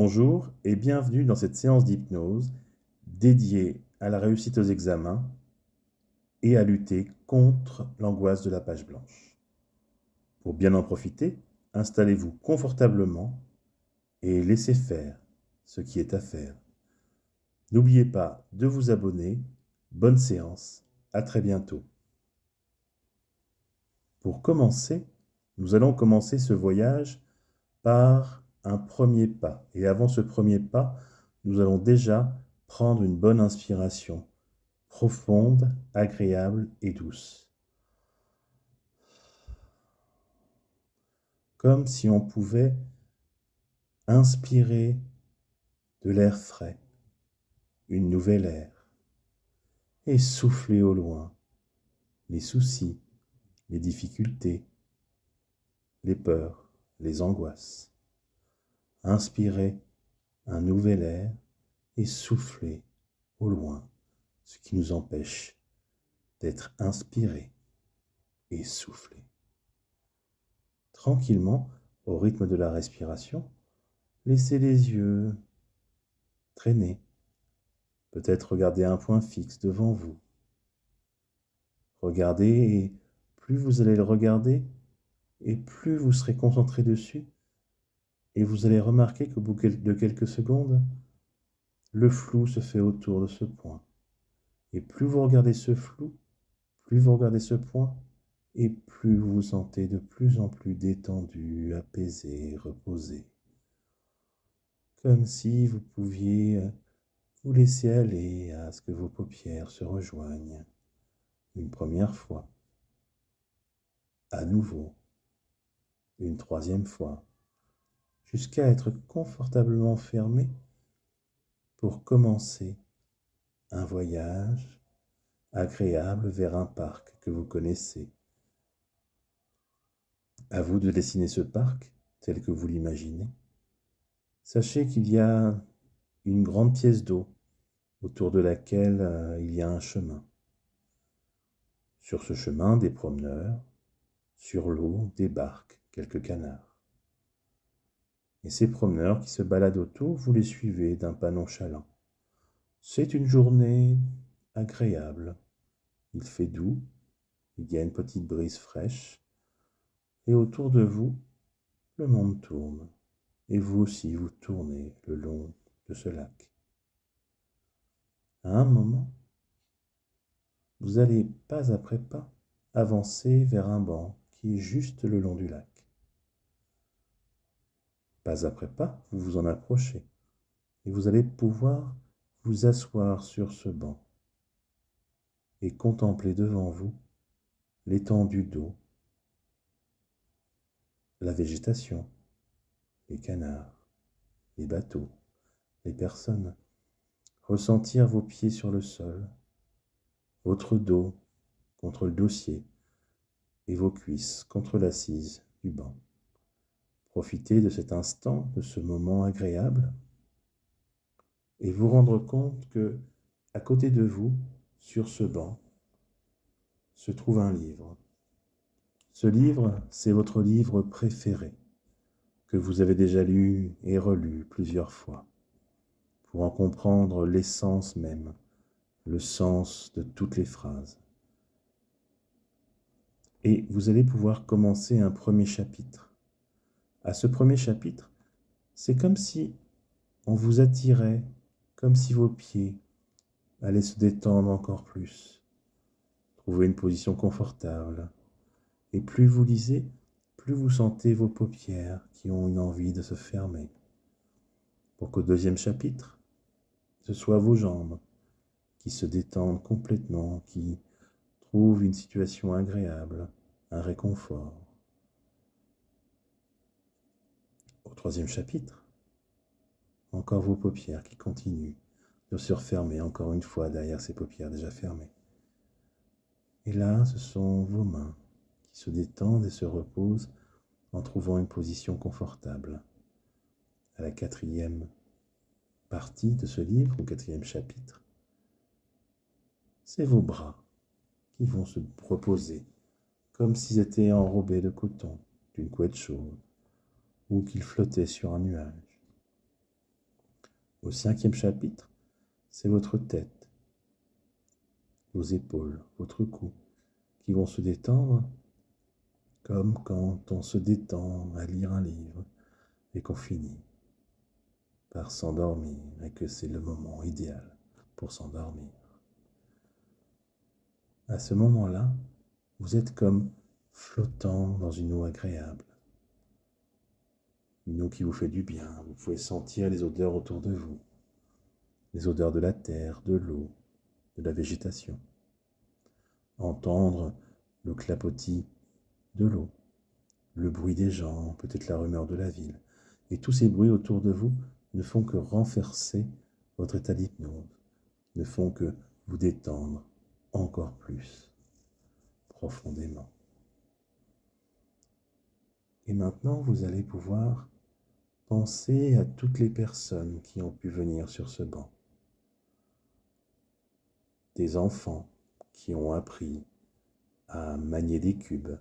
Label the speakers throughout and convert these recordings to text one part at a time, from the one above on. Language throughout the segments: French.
Speaker 1: Bonjour et bienvenue dans cette séance d'hypnose dédiée à la réussite aux examens et à lutter contre l'angoisse de la page blanche. Pour bien en profiter, installez-vous confortablement et laissez faire ce qui est à faire. N'oubliez pas de vous abonner. Bonne séance, à très bientôt. Pour commencer, nous allons commencer ce voyage par un premier pas. Et avant ce premier pas, nous allons déjà prendre une bonne inspiration, profonde, agréable et douce. Comme si on pouvait inspirer de l'air frais, une nouvelle air, et souffler au loin les soucis, les difficultés, les peurs, les angoisses. Inspirer un nouvel air et souffler au loin ce qui nous empêche d'être inspiré et souffler. Tranquillement, au rythme de la respiration, laissez les yeux traîner. Peut-être regarder un point fixe devant vous. Regardez et plus vous allez le regarder et plus vous serez concentré dessus et vous allez remarquer qu'au bout de quelques secondes, le flou se fait autour de ce point. Et plus vous regardez ce flou, plus vous regardez ce point, et plus vous vous sentez de plus en plus détendu, apaisé, reposé. Comme si vous pouviez vous laisser aller à ce que vos paupières se rejoignent une première fois, à nouveau, une troisième fois, jusqu'à être confortablement fermé pour commencer un voyage agréable vers un parc que vous connaissez. À vous de dessiner ce parc tel que vous l'imaginez. Sachez qu'il y a une grande pièce d'eau autour de laquelle il y a un chemin. Sur ce chemin, des promeneurs, sur l'eau, des barques, quelques canards. Et ces promeneurs qui se baladent autour, vous les suivez d'un pas nonchalant. C'est une journée agréable. Il fait doux, il y a une petite brise fraîche, et autour de vous, le monde tourne. Et vous aussi, vous tournez le long de ce lac. À un moment, vous allez pas après pas avancer vers un banc qui est juste le long du lac. Pas après pas, vous vous en approchez et vous allez pouvoir vous asseoir sur ce banc et contempler devant vous l'étendue d'eau, la végétation, les canards, les bateaux, les personnes. Ressentir vos pieds sur le sol, votre dos contre le dossier et vos cuisses contre l'assise du banc. Profitez de cet instant, de ce moment agréable et vous rendre compte que, à côté de vous, sur ce banc, se trouve un livre. Ce livre, c'est votre livre préféré, que vous avez déjà lu et relu plusieurs fois, pour en comprendre l'essence même, le sens de toutes les phrases. Et vous allez pouvoir commencer un premier chapitre. À ce premier chapitre, c'est comme si on vous attirait, comme si vos pieds allaient se détendre encore plus. Trouvez une position confortable. Et plus vous lisez, plus vous sentez vos paupières qui ont une envie de se fermer. Pour qu'au deuxième chapitre, ce soit vos jambes qui se détendent complètement, qui trouvent une situation agréable, un réconfort. Au troisième chapitre, encore vos paupières qui continuent de se refermer encore une fois derrière ces paupières déjà fermées. Et là, ce sont vos mains qui se détendent et se reposent en trouvant une position confortable. À la quatrième partie de ce livre, au quatrième chapitre, c'est vos bras qui vont se reposer comme s'ils étaient enrobés de coton d'une couette chaude ou qu'ils flottaient sur un nuage. Au 5e chapitre, c'est votre tête, vos épaules, votre cou qui vont se détendre comme quand on se détend à lire un livre et qu'on finit par s'endormir et que c'est le moment idéal pour s'endormir. À ce moment-là, vous êtes comme flottant dans une eau agréable, une eau qui vous fait du bien. Vous pouvez sentir les odeurs autour de vous, les odeurs de la terre, de l'eau, de la végétation, entendre le clapotis de l'eau, le bruit des gens, peut-être la rumeur de la ville. Et tous ces bruits autour de vous ne font que renforcer votre état d'hypnose, ne font que vous détendre encore plus profondément. Et maintenant, vous allez pouvoir penser à toutes les personnes qui ont pu venir sur ce banc. Des enfants qui ont appris à manier des cubes,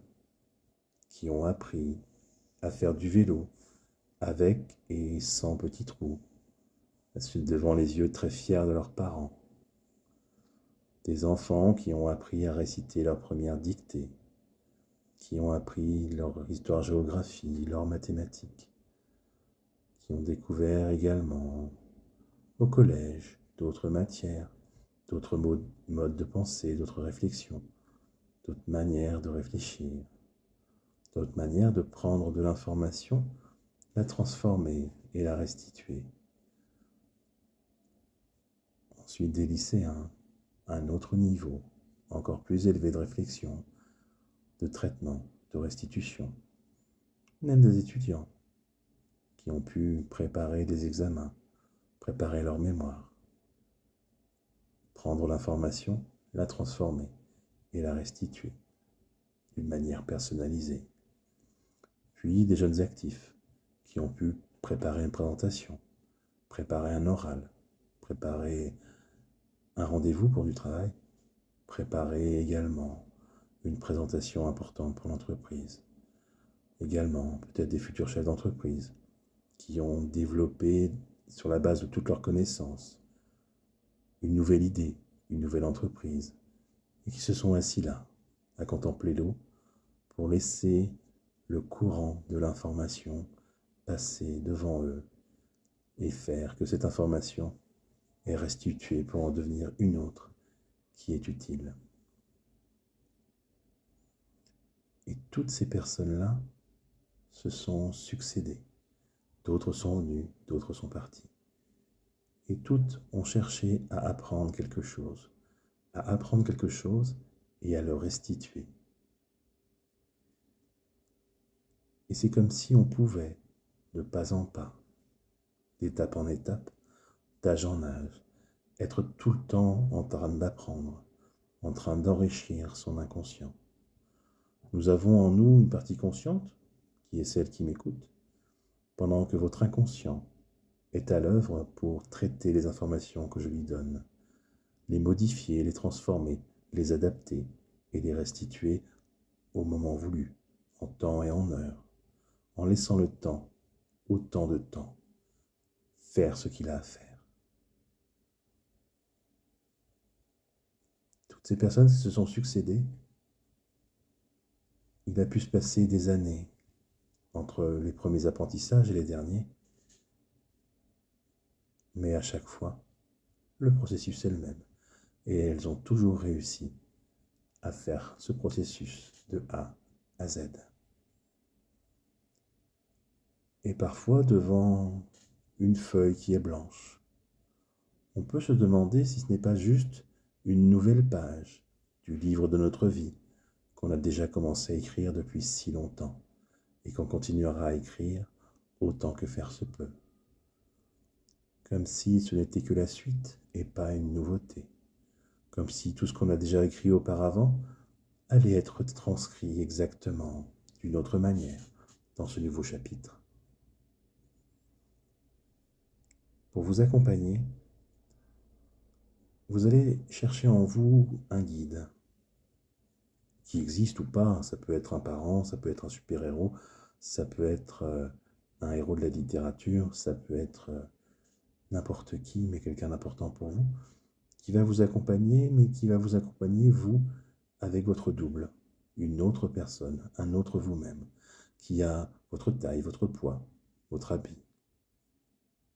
Speaker 1: qui ont appris à faire du vélo avec et sans petits trous, devant les yeux très fiers de leurs parents. Des enfants qui ont appris à réciter leur première dictée, qui ont appris leur histoire-géographie, leurs mathématiques, qui ont découvert également au collège d'autres matières, d'autres modes de pensée, d'autres réflexions, d'autres manières de réfléchir, d'autres manières de prendre de l'information, la transformer et la restituer. Ensuite des lycéens, un autre niveau, encore plus élevé de réflexion, de traitement, de restitution, même des étudiants qui ont pu préparer des examens, préparer leur mémoire, prendre l'information, la transformer et la restituer d'une manière personnalisée. Puis des jeunes actifs qui ont pu préparer une présentation, préparer un oral, préparer un rendez-vous pour du travail, préparer également une présentation importante pour l'entreprise. Également, peut-être des futurs chefs d'entreprise qui ont développé, sur la base de toutes leurs connaissances, une nouvelle idée, une nouvelle entreprise, et qui se sont assis là, à contempler l'eau, pour laisser le courant de l'information passer devant eux et faire que cette information est restituée pour en devenir une autre qui est utile. Et toutes ces personnes-là se sont succédées. D'autres sont venues, d'autres sont parties. Et toutes ont cherché à apprendre quelque chose et à le restituer. Et c'est comme si on pouvait, de pas en pas, d'étape en étape, d'âge en âge, être tout le temps en train d'apprendre, en train d'enrichir son inconscient. Nous avons en nous une partie consciente, qui est celle qui m'écoute, pendant que votre inconscient est à l'œuvre pour traiter les informations que je lui donne, les modifier, les transformer, les adapter et les restituer au moment voulu, en temps et en heure, en laissant le temps, autant de temps, faire ce qu'il a à faire. Toutes ces personnes qui se sont succédées, il a pu se passer des années entre les premiers apprentissages et les derniers, mais à chaque fois, le processus est le même. Et elles ont toujours réussi à faire ce processus de A à Z. Et parfois, devant une feuille qui est blanche, on peut se demander si ce n'est pas juste une nouvelle page du livre de notre vie qu'on a déjà commencé à écrire depuis si longtemps et qu'on continuera à écrire autant que faire se peut. Comme si ce n'était que la suite et pas une nouveauté. Comme si tout ce qu'on a déjà écrit auparavant allait être transcrit exactement d'une autre manière dans ce nouveau chapitre. Pour vous accompagner, vous allez chercher en vous un guide, qui existe ou pas. Ça peut être un parent, ça peut être un super-héros, ça peut être un héros de la littérature, ça peut être n'importe qui, mais quelqu'un d'important pour vous, qui va vous accompagner, mais qui va vous accompagner, vous, avec votre double, une autre personne, un autre vous-même, qui a votre taille, votre poids, votre habit,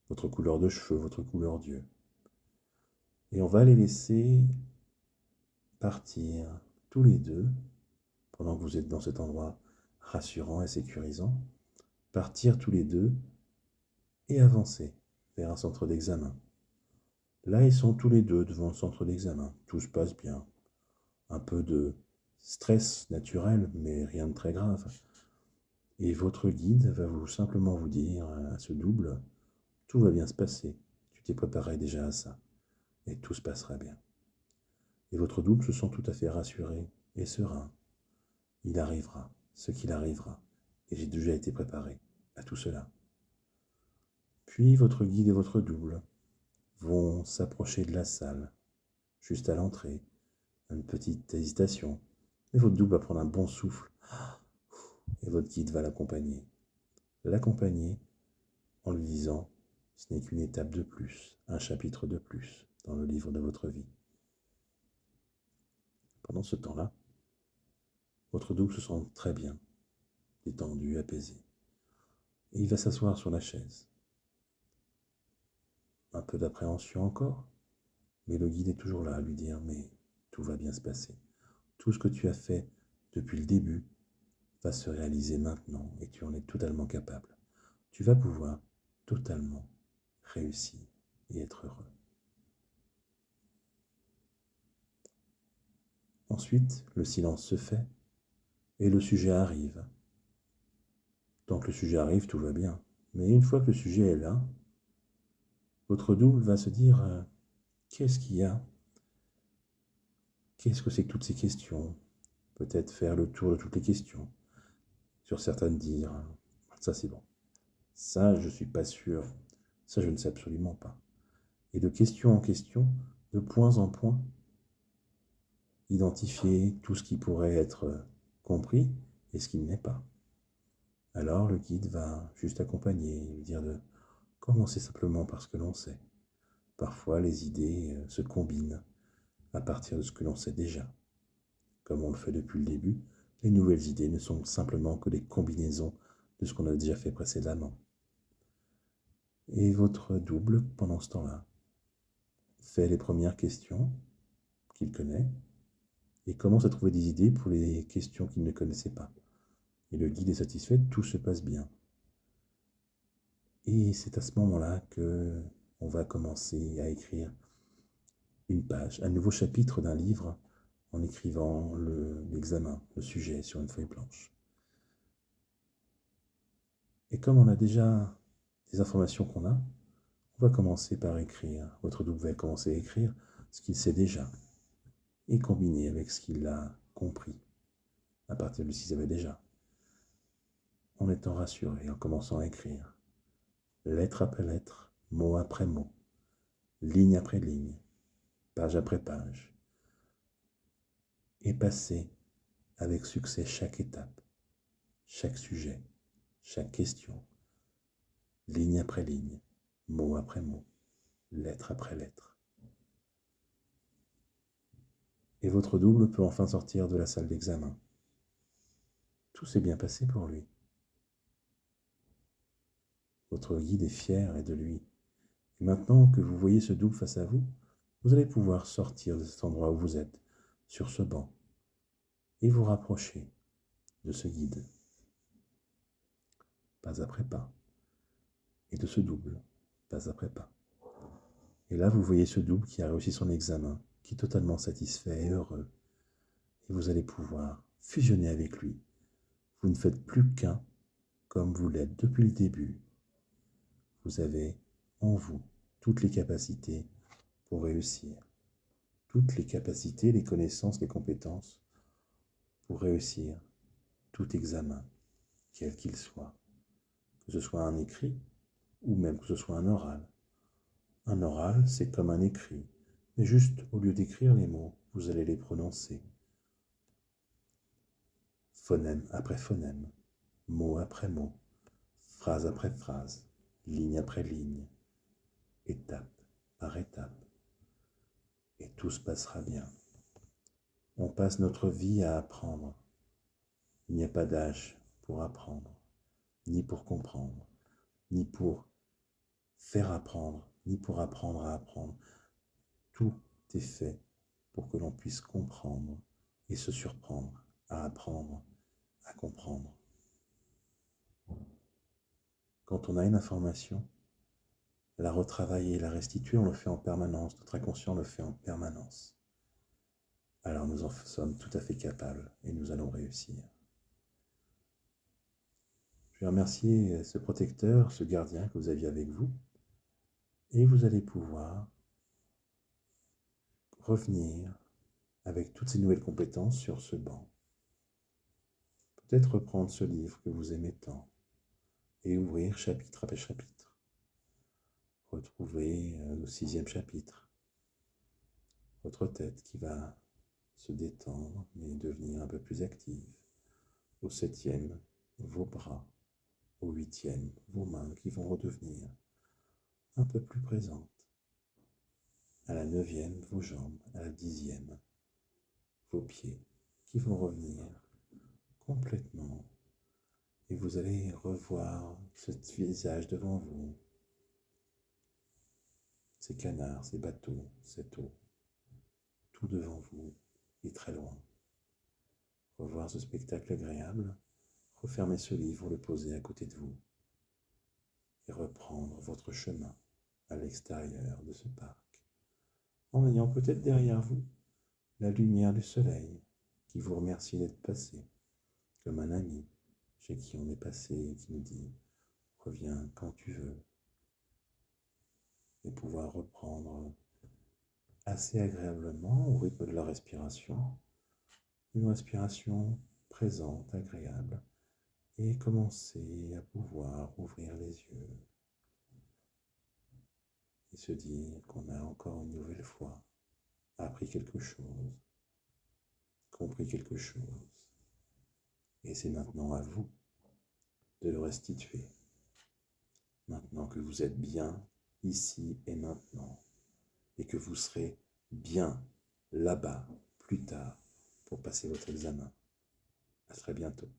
Speaker 1: votre couleur de cheveux, votre couleur d'yeux. Et on va les laisser partir tous les deux, pendant que vous êtes dans cet endroit rassurant et sécurisant, partir tous les deux et avancer vers un centre d'examen. Là, ils sont tous les deux devant le centre d'examen. Tout se passe bien. Un peu de stress naturel, mais rien de très grave. Et votre guide va simplement vous dire à ce double, tout va bien se passer. Tu t'es préparé déjà à ça. Et tout se passera bien. Et votre double se sent tout à fait rassuré et serein. Il arrivera ce qu'il arrivera. Et j'ai déjà été préparé à tout cela. Puis votre guide et votre double vont s'approcher de la salle, juste à l'entrée. Une petite hésitation. Mais votre double va prendre un bon souffle. Et votre guide va l'accompagner. L'accompagner en lui disant, ce n'est qu'une étape de plus, un chapitre de plus dans le livre de votre vie. Pendant ce temps-là, votre double se sent très bien, détendu, apaisé. Et il va s'asseoir sur la chaise. Un peu d'appréhension encore, mais le guide est toujours là à lui dire, mais tout va bien se passer. Tout ce que tu as fait depuis le début va se réaliser maintenant et tu en es totalement capable. Tu vas pouvoir totalement réussir et être heureux. Ensuite, le silence se fait et le sujet arrive. Tant que le sujet arrive, tout va bien. Mais une fois que le sujet est là, votre double va se dire qu'est-ce qu'il y a? Qu'est-ce que c'est que toutes ces questions? Peut-être faire le tour de toutes les questions. Sur certaines dire ça c'est bon. Ça je ne suis pas sûr. Ça je ne sais absolument pas. Et de question en question, de point en point, identifier tout ce qui pourrait être compris et ce qui ne l'est pas. Alors le guide va juste accompagner, lui dire de commencer simplement par ce que l'on sait. Parfois les idées se combinent à partir de ce que l'on sait déjà. Comme on le fait depuis le début, les nouvelles idées ne sont simplement que des combinaisons de ce qu'on a déjà fait précédemment. Et votre double, pendant ce temps-là, fait les premières questions qu'il connaît et commence à trouver des idées pour les questions qu'il ne connaissait pas. Et le guide est satisfait, tout se passe bien. Et c'est à ce moment-là que on va commencer à écrire une page, un nouveau chapitre d'un livre en écrivant l'examen, le sujet sur une feuille blanche. Et comme on a déjà des informations qu'on a, on va commencer par écrire, votre double va commencer à écrire ce qu'il sait déjà et combiner avec ce qu'il a compris à partir de ce qu'il savait déjà, en étant rassuré, en commençant à écrire, lettre après lettre, mot après mot, ligne après ligne, page après page, et passer avec succès chaque étape, chaque sujet, chaque question, ligne après ligne, mot après mot, lettre après lettre. Et votre double peut enfin sortir de la salle d'examen. Tout s'est bien passé pour lui. Votre guide est fier et de lui. Et maintenant que vous voyez ce double face à vous, vous allez pouvoir sortir de cet endroit où vous êtes, sur ce banc, et vous rapprocher de ce guide, pas après pas, et de ce double, pas après pas. Et là, vous voyez ce double qui a réussi son examen, qui est totalement satisfait et heureux, et vous allez pouvoir fusionner avec lui. Vous ne faites plus qu'un, comme vous l'êtes depuis le début. Vous avez en vous toutes les capacités pour réussir, toutes les capacités, les connaissances, les compétences pour réussir tout examen, quel qu'il soit, que ce soit un écrit ou même que ce soit un oral. Un oral, c'est comme un écrit, mais juste au lieu d'écrire les mots, vous allez les prononcer. Phonème après phonème, mot après mot, phrase après phrase, ligne après ligne. étape par étape, et tout se passera bien. On passe notre vie à apprendre. Il n'y a pas d'âge pour apprendre, ni pour comprendre, ni pour faire apprendre, ni pour apprendre à apprendre. Tout est fait pour que l'on puisse comprendre et se surprendre à apprendre, à comprendre. Quand on a une information, la retravailler, la restituer, on le fait en permanence. Notre inconscient le fait en permanence. Alors nous en sommes tout à fait capables et nous allons réussir. Je vais remercier ce protecteur, ce gardien que vous aviez avec vous, et vous allez pouvoir revenir avec toutes ces nouvelles compétences sur ce banc. Peut-être reprendre ce livre que vous aimez tant et ouvrir chapitre après chapitre. Retrouver au 6e chapitre votre tête qui va se détendre mais devenir un peu plus active. Au 7e, vos bras. Au 8e, vos mains qui vont redevenir un peu plus présentes. À la 9e, vos jambes. À la 10e, vos pieds qui vont revenir complètement. Et vous allez revoir ce visage devant vous. Ces canards, ces bateaux, cette eau. Tout devant vous et très loin. Revoir ce spectacle agréable. Refermer ce livre, le poser à côté de vous. Et reprendre votre chemin à l'extérieur de ce parc. En ayant peut-être derrière vous la lumière du soleil qui vous remercie d'être passé, comme un ami chez qui on est passé et qui nous dit « Reviens quand tu veux » et pouvoir reprendre assez agréablement au rythme de la respiration, une respiration présente, agréable, et commencer à pouvoir ouvrir les yeux et se dire qu'on a encore une nouvelle fois appris quelque chose, compris quelque chose, et c'est maintenant à vous de le restituer, maintenant que vous êtes bien ici et maintenant, et que vous serez bien là-bas plus tard pour passer votre examen. À très bientôt.